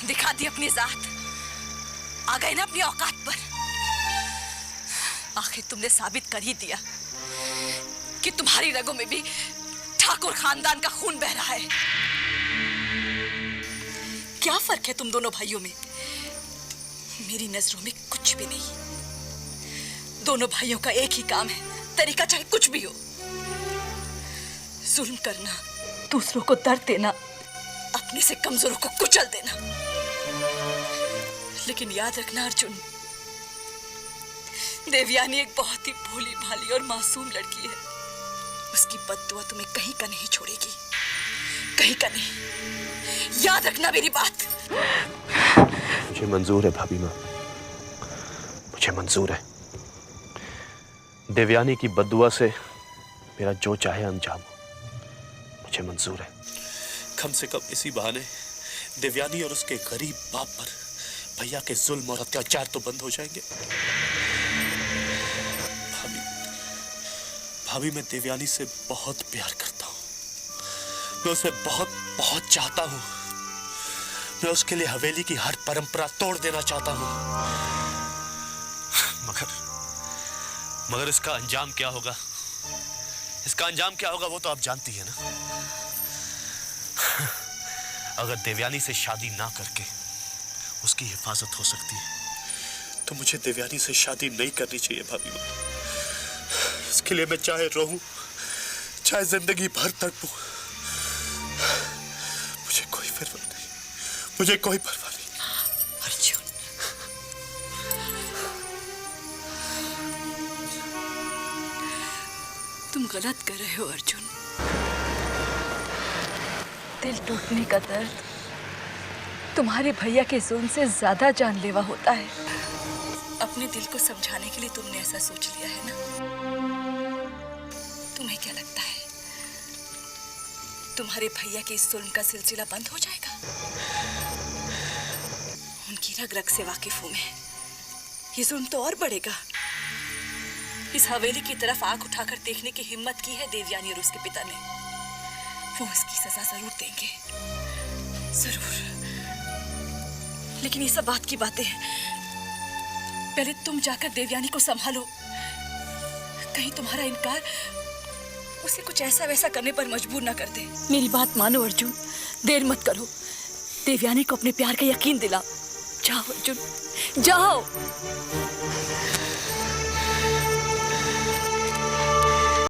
दिखा दी अपनी जात, आ गए ना अपनी औकात पर। आखिर तुमने साबित कर ही दिया कि तुम्हारी रगों में भी ठाकुर खानदान का खून बह रहा है। क्या फर्क है तुम दोनों भाइयों में? मेरी नजरों में कुछ भी नहीं। दोनों भाइयों का एक ही काम है, तरीका चाहे कुछ भी हो। जुल्म करना, दूसरों को दर्द देना, अपने से कमजोरों को कुचल देना। लेकिन याद रखना अर्जुन, देवयानी एक बहुत ही भोली भाली और मासूम लड़की है। उसकी बद्दुआ तुम्हें कहीं का नहीं छोड़ेगी, कहीं का नहीं। याद रखना मेरी बात। मुझे मंजूर है भाभी माँ, मुझे मंजूर है। देवयानी की बद्दुआ से मेरा जो चाहे अंजाम हो, मुझे मंजूर है। कम से कम इसी बहाने देवयानी और उसके गरीब बाप पर भैया के जुल्म और अत्याचार तो बंद हो जाएंगे। भाभी मैं देवयानी से बहुत प्यार करता हूँ। मैं उसे बहुत बहुत चाहता हूँ। मैं उसके लिए हवेली की हर परंपरा तोड़ देना चाहता हूँ। मगर इसका अंजाम क्या होगा? इसका अंजाम क्या होगा वो तो आप जानती है ना। अगर देवयानी से शादी ना करके उसकी हिफाजत हो सकती है तो मुझे देवयानी से शादी नहीं करनी चाहिए भाभी। इसके लिए मैं चाहे रहूं, चाहे जिंदगी भर तड़पूं, मुझे कोई परवाह नहीं, मुझे कोई परवाह नहीं। अर्जुन, तुम गलत कर रहे हो अर्जुन। दिल टूटने का दर्द तुम्हारे भैया के जुल्म से ज्यादा जानलेवा होता है। अपने दिल को समझाने के लिए तुमने ऐसा सोच लिया है ना? तुम्हें क्या लगता है तुम्हारे भैया के इस जुल्म का सिलसिला बंद हो जाएगा? उनकी रग रग से वाकिफ हूं मैं। ये जुल्म तो और बढ़ेगा। इस हवेली की तरफ आंख उठाकर देखने की हिम्मत की है देवयानी और उसके पिता ने। वो इसकी सजा जरूर देंगे, जरूर। लेकिन ये सब बात की बातें हैं। पहले तुम जाकर देवयानी को संभालो। कहीं तुम्हारा इनकार उसे कुछ ऐसा वैसा करने पर मजबूर ना कर दे। मेरी बात मानो अर्जुन, देर मत करो। देवयानी को अपने प्यार का यकीन दिलाओ। जाओ अर्जुन, जाओ।